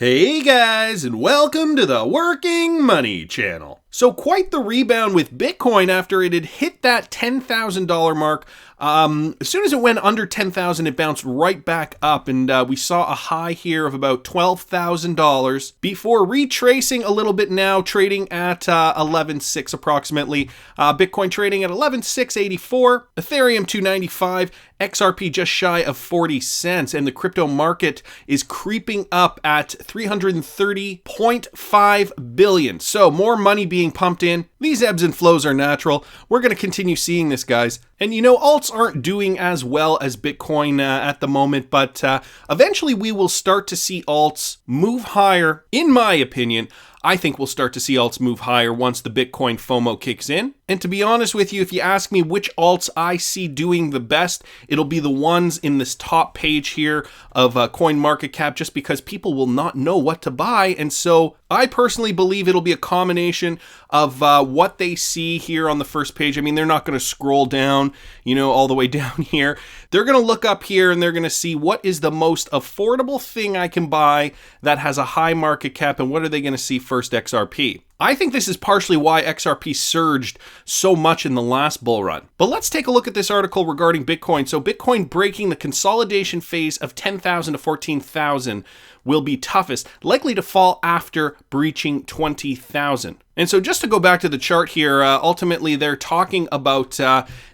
Hey guys, and welcome to the Working Money channel. So quite the rebound with Bitcoin after it had hit that $10,000 mark. As soon as it went under 10,000, it bounced right back up, and we saw a high here of about $12,000 before retracing a little bit now, trading at 11.6 approximately. Bitcoin trading at 11.684, Ethereum 295, XRP just shy of 40 cents, and the crypto market is creeping up at 330.5 billion. So more money being pumped in. These ebbs and flows are natural. We're going to continue seeing this, guys. And you know, alts aren't doing as well as Bitcoin at the moment, but eventually we will start to see alts move higher. In my opinion, I think we'll start to see alts move higher once the Bitcoin FOMO kicks in. And to be honest with you, if you ask me which alts I see doing the best, it'll be the ones in this top page here of CoinMarketCap, just because people will not know what to buy. And so I personally believe it'll be a combination of what they see here on the first page. I mean, they're not going to scroll down, you know, all the way down here. They're going to look up here and they're going to see what is the most affordable thing I can buy that has a high market cap, and what are they going to see first? XRP. I think this is partially why XRP surged so much in the last bull run. But let's take a look at this article regarding Bitcoin. So Bitcoin breaking the consolidation phase of 10,000 to 14,000 will be toughest, likely to fall after breaching 20,000. And so just to go back to the chart here, ultimately they're talking about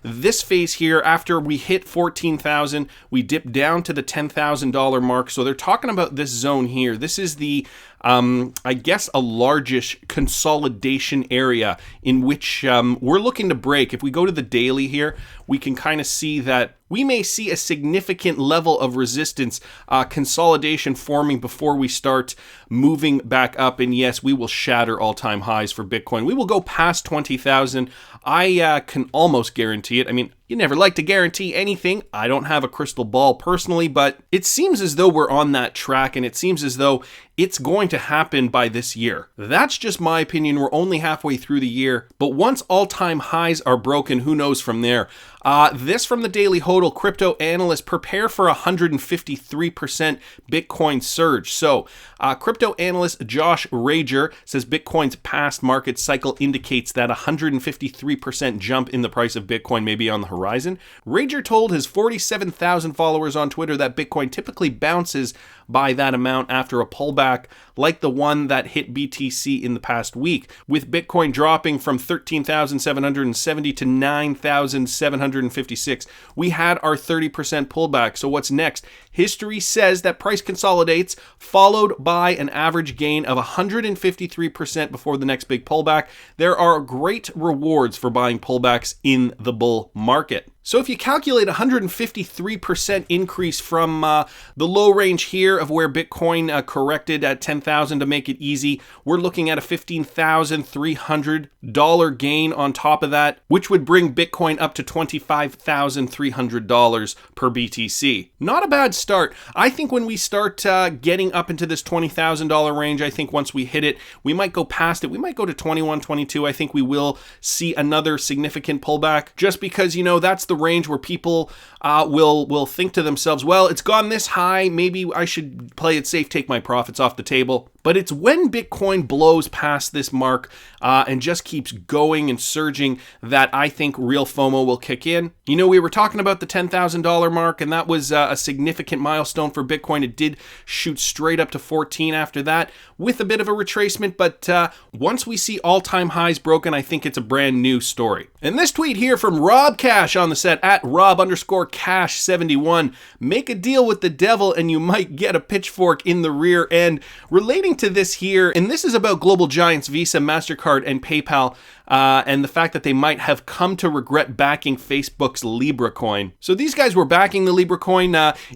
this phase here. After we hit 14,000, we dip down to the $10,000 mark. So they're talking about this zone here. This is the I guess a largish consolidation area in which we're looking to break. If we go to the daily here, we can kind of see that we may see a significant level of resistance, consolidation forming before we start moving back up. And yes, we will shatter all-time highs for Bitcoin. We will go past 20,000. I can almost guarantee it. I mean, you never like to guarantee anything. I don't have a crystal ball personally, but it seems as though we're on that track, and it seems as though it's going to happen by this year. That's just my opinion. We're only halfway through the year, but once all-time highs are broken, who knows from there? This from the Daily Hodl, crypto analyst, prepare for 153% Bitcoin surge. So crypto analyst Josh Rager says Bitcoin's past market cycle indicates that 153% jump in the price of Bitcoin may be on the horizon. Rager told his 47,000 followers on Twitter that Bitcoin typically bounces by that amount after a pullback like the one that hit BTC in the past week, with Bitcoin dropping from 13,770 to 9,756. We had our 30% pullback. So what's next? History says that price consolidates, followed by an average gain of 153% before the next big pullback. There are great rewards for buying pullbacks in the bull market. So if you calculate 153% increase from the low range here of where Bitcoin corrected at 10,000 to make it easy, we're looking at a $15,300 gain on top of that, which would bring Bitcoin up to $25,300 per BTC. Not a bad start. I think when we start getting up into this $20,000 range, I think once we hit it, we might go past it. We might go to 21, 22. I think we will see another significant pullback, just because, you know, that's the range where people will think to themselves, well, it's gone this high, maybe I should play it safe, take my profits off the table. But it's when Bitcoin blows past this mark and just keeps going and surging that I think real FOMO will kick in. You know, we were talking about the $10,000 mark, and that was a significant milestone for Bitcoin. It did shoot straight up to 14 after that with a bit of a retracement, but once we see all-time highs broken, I think it's a brand new story. And this tweet here from Rob Cash on the set, at Rob_Cash71, make a deal with the devil and you might get a pitchfork in the rear end. Relating to this here, and this is about global giants Visa, MasterCard, and PayPal, and the fact that they might have come to regret backing Facebook's Libra coin. So these guys were backing the Libra coin.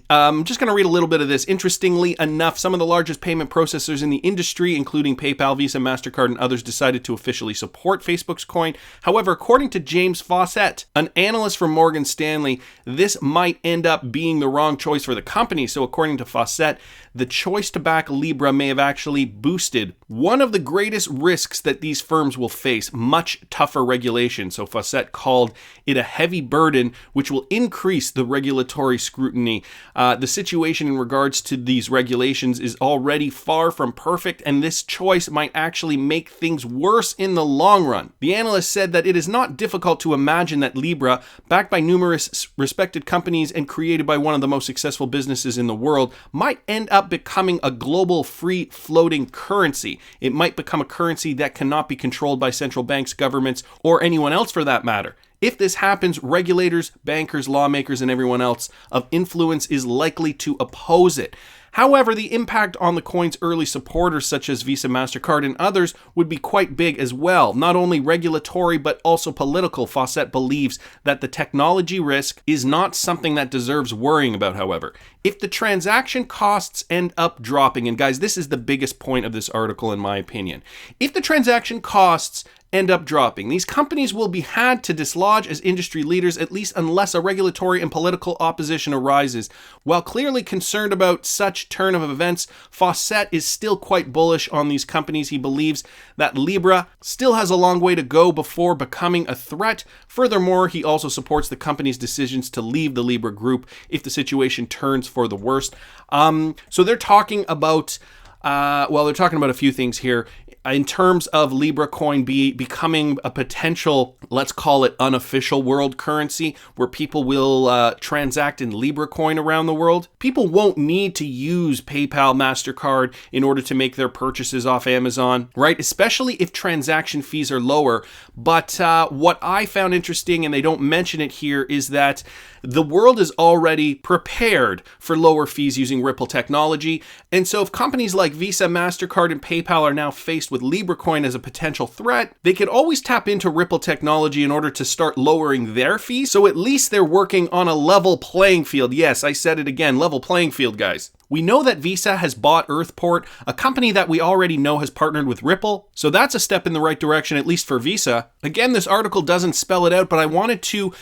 I'm just going to read a little bit of this. Interestingly enough, some of the largest payment processors in the industry, including PayPal, Visa, MasterCard, and others, decided to officially support Facebook's coin. However, according to James Fawcett, an analyst from Morgan Stanley, this might end up being the wrong choice for the company. So according to Fawcett, the choice to back Libra may have actually boosted one of the greatest risks that these firms will face, much much tougher regulation. So Fawcett called it a heavy burden, which will increase the regulatory scrutiny. The situation in regards to these regulations is already far from perfect, and this choice might actually make things worse in the long run. The analyst said that it is not difficult to imagine that Libra, backed by numerous respected companies and created by one of the most successful businesses in the world, might end up becoming a global free floating currency. It might become a currency that cannot be controlled by central banks, governments, or anyone else for that matter. If this happens, regulators, bankers, lawmakers, and everyone else of influence is likely to oppose it. However, the impact on the coin's early supporters, such as Visa, MasterCard, and others, would be quite big as well. Not only regulatory, but also political. Fawcett believes that the technology risk is not something that deserves worrying about, however. If the transaction costs end up dropping, and guys, this is the biggest point of this article in my opinion. If the transaction costs end up dropping, these companies will be had to dislodge as industry leaders, at least unless a regulatory and political opposition arises. While clearly concerned about such turn of events, Fawcett is still quite bullish on these companies. He believes that Libra still has a long way to go before becoming a threat. Furthermore, he also supports the company's decisions to leave the Libra group if the situation turns for the worst. So they're talking about they're talking about a few things here. In terms of Libra coin becoming a potential, let's call it unofficial world currency, where people will transact in Libra coin around the world, people won't need to use PayPal, MasterCard in order to make their purchases off Amazon, right? Especially if transaction fees are lower. But what I found interesting, and they don't mention it here, is that the world is already prepared for lower fees using Ripple technology. And so if companies like Visa, MasterCard, and PayPal are now faced with Libra coin as a potential threat, they could always tap into Ripple technology in order to start lowering their fees. So at least they're working on a level playing field. Yes, I said it again, level playing field, guys. We know that Visa has bought Earthport, a company that we already know has partnered with Ripple. So that's a step in the right direction, at least for Visa. Again, this article doesn't spell it out, but I wanted to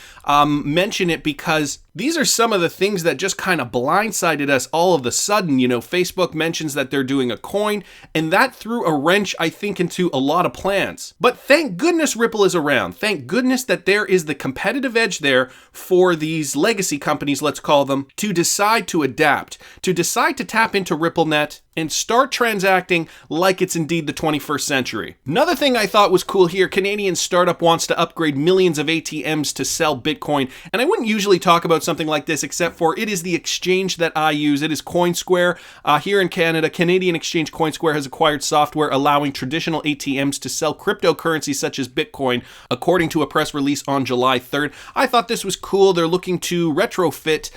mention it because these are some of the things that just kind of blindsided us all of a sudden. You know, Facebook mentions that they're doing a coin, and that threw a wrench, I think, into a lot of plans. But thank goodness Ripple is around. Thank goodness that there is the competitive edge there for these legacy companies, let's call them, to decide to adapt, to decide to tap into RippleNet and start transacting like it's indeed the 21st century. Another thing I thought was cool here, Canadian startup wants to upgrade millions of ATMs to sell Bitcoin. And I wouldn't usually talk about something like this except for it is the exchange that I use. It is CoinSquare. Here in Canada, Canadian exchange CoinSquare has acquired software allowing traditional ATMs to sell cryptocurrencies such as Bitcoin, according to a press release on July 3rd. I thought this was cool. They're looking to retrofit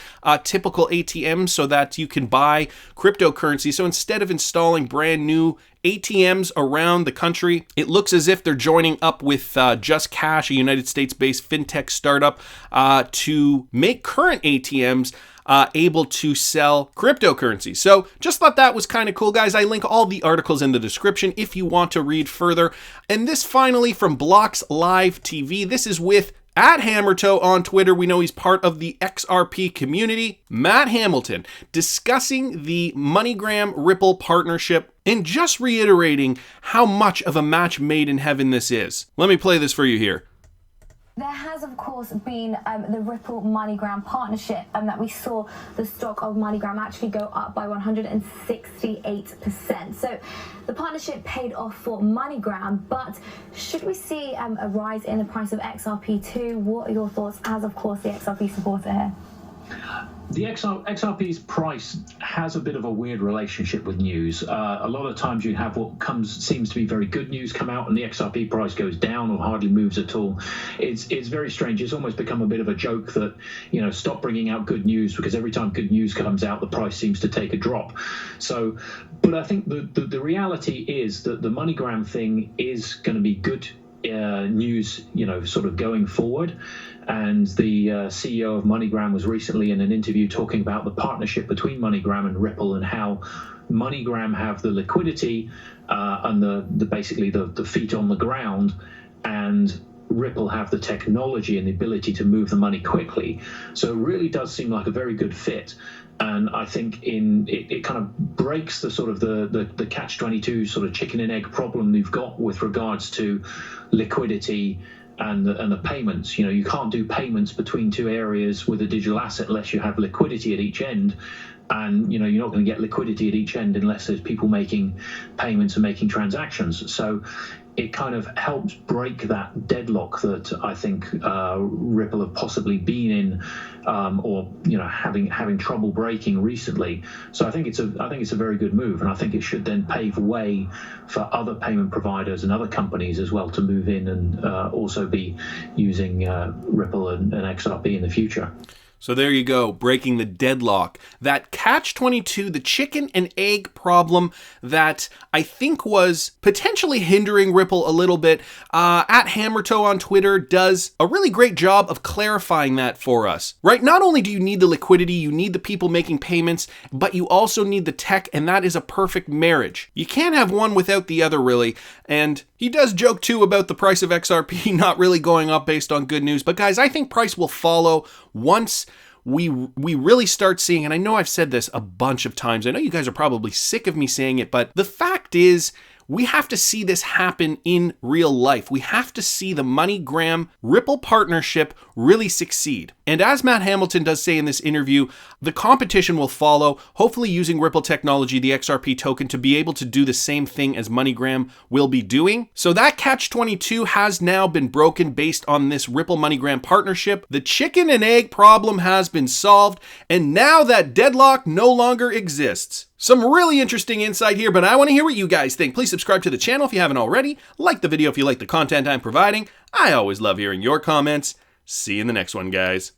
typical ATMs so that you can buy cryptocurrency. So instead of installing brand new ATMs around the country, it looks as if they're joining up with Just Cash, a United States-based fintech startup, to make current ATMs able to sell cryptocurrency. So just thought that was kind of cool, guys. I link all the articles in the description if you want to read further. And this finally from Blocks Live TV. This is with at Hammertoe on Twitter. We know he's part of the XRP community. Matt Hamilton discussing the MoneyGram Ripple partnership and just reiterating how much of a match made in heaven this is. Let me play this for you here. There has, of course, been the Ripple MoneyGram partnership, and that we saw the stock of MoneyGram actually go up by 168%. So the partnership paid off for MoneyGram, but should we see a rise in the price of XRP too? What are your thoughts as, of course, the XRP supporter here? The XRP's price has a bit of a weird relationship with news. A lot of times you have what seems to be very good news come out and the XRP price goes down or hardly moves at all. It's very strange. It's almost become a bit of a joke that, you know, stop bringing out good news, because every time good news comes out, the price seems to take a drop. So, but I think the reality is that the MoneyGram thing is going to be good news, you know, sort of going forward. And the CEO of MoneyGram was recently in an interview talking about the partnership between MoneyGram and Ripple, and how MoneyGram have the liquidity and basically the feet on the ground, and Ripple have the technology and the ability to move the money quickly. So it really does seem like a very good fit. And I think it kind of breaks the sort of the catch-22 sort of chicken and egg problem you've got with regards to liquidity and the payments. You know, you can't do payments between two areas with a digital asset unless you have liquidity at each end. And, you know, you're not going to get liquidity at each end unless there's people making payments and making transactions. So it kind of helps break that deadlock that I think Ripple have possibly been in, or, you know, having trouble breaking recently. So I think it's a very good move, and I think it should then pave way for other payment providers and other companies as well to move in and also be using Ripple and XRP in the future. So there you go, breaking the deadlock. That catch-22, the chicken and egg problem that I think was potentially hindering Ripple a little bit. At Hammertoe on Twitter does a really great job of clarifying that for us, right? Not only do you need the liquidity, you need the people making payments, but you also need the tech, and that is a perfect marriage. You can't have one without the other, really. And he does joke too about the price of XRP not really going up based on good news. But guys, I think price will follow once we really start seeing, and I know I've said this a bunch of times, I know you guys are probably sick of me saying it, but the fact is, we have to see this happen in real life. We have to see the MoneyGram Ripple partnership really succeed. And as Matt Hamilton does say in this interview, the competition will follow, hopefully using Ripple technology, the XRP token, to be able to do the same thing as MoneyGram will be doing. So that catch-22 has now been broken based on this Ripple MoneyGram partnership. The chicken and egg problem has been solved, and now that deadlock no longer exists. Some really interesting insight here, but I want to hear what you guys think. Please subscribe to the channel if you haven't already. Like the video if you like the content I'm providing. I always love hearing your comments. See you in the next one, guys.